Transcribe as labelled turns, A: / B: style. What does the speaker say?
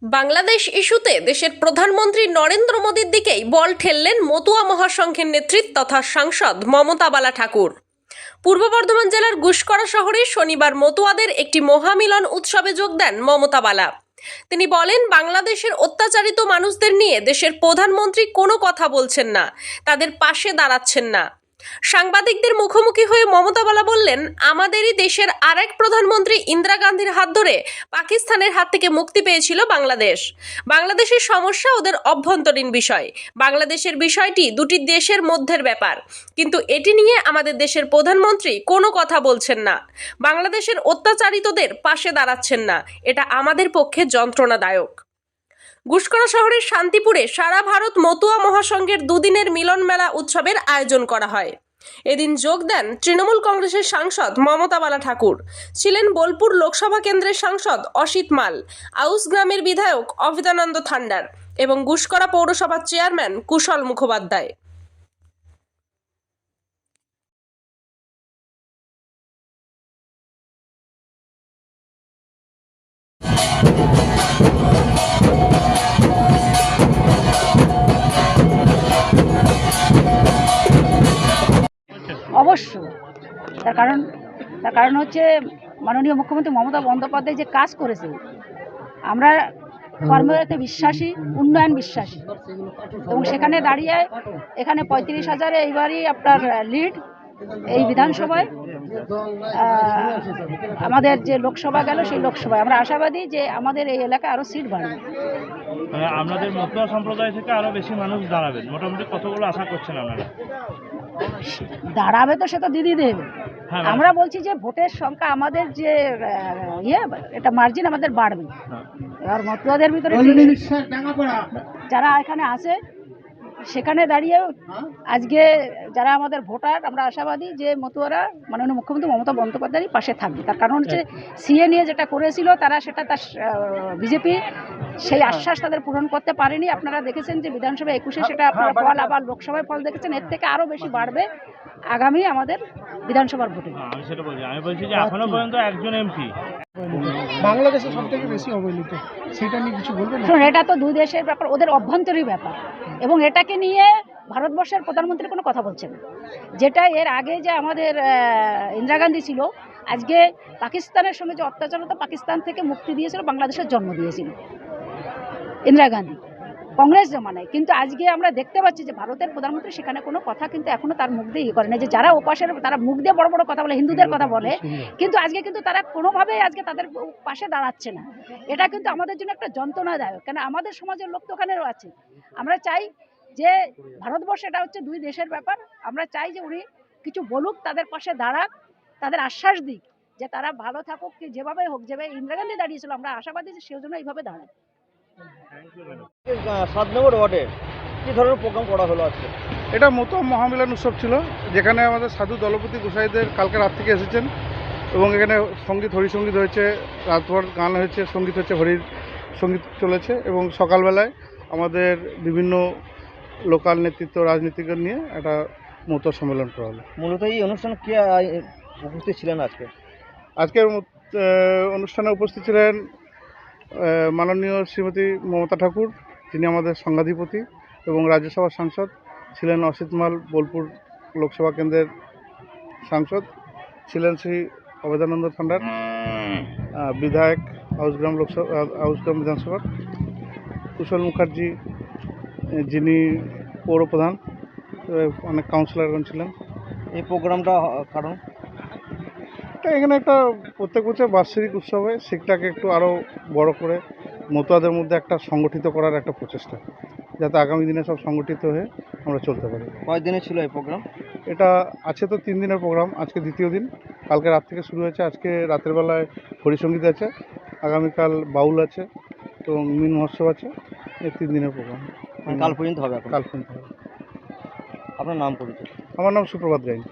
A: বাংলাদেশ ইস্যুতে দেশের প্রধানমন্ত্রী নরেন্দ্র মোদীর দিকেই বল ঠেললেন মতুয়া মহাসংঘের নেতৃত্ব তথা সাংসদ মমতা বালা ঠাকুর। পূর্ব বর্ধমান জেলার গুসকরা শহরে শনিবার মতুয়াদের একটি মহামিলন উৎসবে যোগ দেন মমতা বালা। তিনি বলেন, বাংলাদেশের অত্যাচারিত মানুষদের নিয়ে দেশের প্রধানমন্ত্রী কোনো কথা বলছেন না, তাদের পাশে দাঁড়াচ্ছেন না। সাংবাদিকদের মুখোমুখি হয়ে মমতা বালা বললেন, আমাদেরই দেশের আরেক প্রধানমন্ত্রী ইন্দিরা গান্ধীর হাত ধরে পাকিস্তানের হাত থেকে মুক্তি পেয়েছিল বাংলাদেশ। বাংলাদেশের সমস্যা ওদের অভ্যন্তরীণ বিষয়, বাংলাদেশের বিষয়টি দুটি দেশের মধ্যের ব্যাপার, কিন্তু এটি নিয়ে আমাদের দেশের প্রধানমন্ত্রী কোনো কথা বলছেন না, বাংলাদেশের অত্যাচারিতদের পাশে দাঁড়াচ্ছেন না। এটা আমাদের পক্ষে যন্ত্রণাদায়ক। গুসকরা শহরের শান্তিপুরে সারা ভারত মতুয়া মহাসংঘের দুদিনের মিলন মেলা উৎসবের আয়োজন করা হয়। এদিন যোগ দেন তৃণমূল কংগ্রেসের সাংসদ মমতা বালা ঠাকুর, ছিলেন বোলপুর লোকসভা কেন্দ্রের সাংসদ অসিত মাল, আউস গ্রামের বিধায়ক অভিদানন্দ থান্ডার এবং গুসকরা পৌরসভার চেয়ারম্যান কুশল মুখোপাধ্যায়।
B: অবশ্যই তার কারণ হচ্ছে মাননীয় মুখ্যমন্ত্রী মমতা বন্দ্যোপাধ্যায় যে কাজ করেছে, আমরা কর্মরতে বিশ্বাসী, উন্নয়ন বিশ্বাসী, এবং সেখানে দাঁড়িয়ে এখানে 35,000 এইবারই আপনার লিড এই বিধানসভায়। আমাদের যে লোকসভা গেল, সেই লোকসভায় আমরা আশাবাদী যে আমাদের এই এলাকায় আরও সিট বাড়বে।
C: আপনাদের মতুয়া সম্প্রদায় থেকে আরো বেশি মানুষ দাঁড়াবেন, মোটামুটি কতগুলো আশা করছেন আপনারা?
B: দাঁড়াবে তো সে তো দিদি দেবে। আমরা বলছি যে ভোটের সংখ্যা আমাদের যে এটা মার্জিন আমাদের বাড়বে। এবার মতুয়াদের ভিতরে যারা এখানে আছে সেখানে দাঁড়িয়ে আজকে যারা আমাদের ভোটার, আমরা আশাবাদী যে মতুয়ারা মাননীয় মুখ্যমন্ত্রী মমতা বন্দ্যোপাধ্যায়ের পাশে থাকবে। তার কারণ হচ্ছে সিএ নিয়ে যেটা করেছিল তারা সেটা তার বিজেপি সেই আশ্বাস তাদের পূরণ করতে পারেনি। আপনারা দেখেছেন যে বিধানসভা 21-এ সেটা আপনারা ফল, আবার লোকসভায় ফল দেখেছেন। এর থেকে আরও বেশি বাড়বে আগামী আমাদের বিধানসভার ভোটে।
C: আমি বলছি যে এখনো পর্যন্ত একজন এমপি
D: বাংলাদেশে সব থেকে বেশি অবহেলিত, সেটা নিয়ে কিছু বলবেন?
B: শুনুন, এটা তো দুই দেশের ব্যাপার, ওদের অভ্যন্তরীণ ব্যাপার, এবং এটাকে নিয়ে ভারতবর্ষের প্রধানমন্ত্রী কোনো কথা বলছেন না। যেটা এর আগে যে আমাদের ইন্দিরা গান্ধী ছিল, আজকে পাকিস্তানের সঙ্গে যে অত্যাচার হতো, পাকিস্তান থেকে মুক্তি দিয়েছিল, বাংলাদেশের জন্ম দিয়েছিল ইন্দিরা গান্ধী কংগ্রেস জমানায়। কিন্তু আজকে আমরা দেখতে পাচ্ছি যে ভারতের প্রধানমন্ত্রী সেখানে কোনো কথা কিন্তু এখনো তার মুখ দিয়ে করে না। যে যারা ওপাশের তারা মুখ দিয়ে বড় বড় কথা বলে, হিন্দুদের কথা বলে, কিন্তু আজকে কিন্তু তারা কোনোভাবেই আজকে তাদের পাশে দাঁড়াচ্ছে না। এটা কিন্তু আমাদের জন্য একটা যন্ত্রণাদায়ক, কেন আমাদের সমাজের লোক তো ওখানেও আছে। আমরা চাই যে ভারতবর্ষ এটা হচ্ছে দুই দেশের ব্যাপার। আমরা চাই যে উনি কিছু বলুক, তাদের পাশে দাঁড়াক, তাদের আশ্বাস দিক যে তারা ভালো থাকুক, কি যেভাবে হোক, যেভাবে ইন্দিরা গান্ধী দাঁড়িয়েছিল, আমরা আশাবাদী যে সেই জন্য এইভাবে দাঁড়ায়।
E: 7 নম্বর ওয়ার্ডে কী ধরনের প্রোগ্রাম করা হলো আজকে?
D: এটা মতুয়া মহামিলন উৎসব ছিল, যেখানে আমাদের সাধু দলপতি গোসাইদের কালকে রাত থেকে এসেছেন, এবং এখানে সঙ্গীত, হরিসঙ্গীত হয়েছে, রাতভর গান হয়েছে, সঙ্গীত হচ্ছে, হরির সঙ্গীত চলেছে, এবং সকালবেলায় আমাদের বিভিন্ন লোকাল নেতৃত্ব, রাজনীতিকদের নিয়ে একটা মতুয়া সম্মেলন করা হলো।
E: মূলত এই অনুষ্ঠানে কে উপস্থিত ছিলেন আজকে?
D: আজকের অনুষ্ঠানে উপস্থিত ছিলেন মাননীয় শ্রীমতী মমতা ঠাকুর, যিনি আমাদের সংঘাধিপতি এবং রাজ্যসভার সাংসদ, ছিলেন অসিত মাল, বোলপুর লোকসভা কেন্দ্রের সাংসদ, ছিলেন শ্রী অভেদানন্দ থান্ডার, বিধায়ক আউসগ্রাম বিধানসভার, কুশল মুখার্জি যিনি পৌরপ্রধান, অনেক কাউন্সিলরগণ ছিলেন।
E: এই প্রোগ্রামটা কারণ
D: এখানে একটা প্রত্যেক বছর বার্ষিক উৎসব হয়, সেটাকে একটু আরও বড় করে মতুয়াদের মধ্যে একটা সংগঠিত করার একটা প্রচেষ্টা, যাতে আগামী দিনে সব সংগঠিত হয়ে আমরা চলতে পারি।
E: কয়েকদিনে ছিল এই প্রোগ্রাম?
D: এটা আছে তো 3 দিনের প্রোগ্রাম, আজকে দ্বিতীয় দিন। কালকে রাত থেকে শুরু হয়েছে, আজকে রাতের বেলায় হরিসঙ্গীত আছে, আগামীকাল বাউল আছে এবং মিন মহোৎসব আছে। এই 3 দিনের প্রোগ্রাম
E: কাল পর্যন্ত হবে?
D: কাল পর্যন্ত হবে।
E: আপনার নাম পরিচয়?
D: আমার নাম সুপ্রভাত গাইন।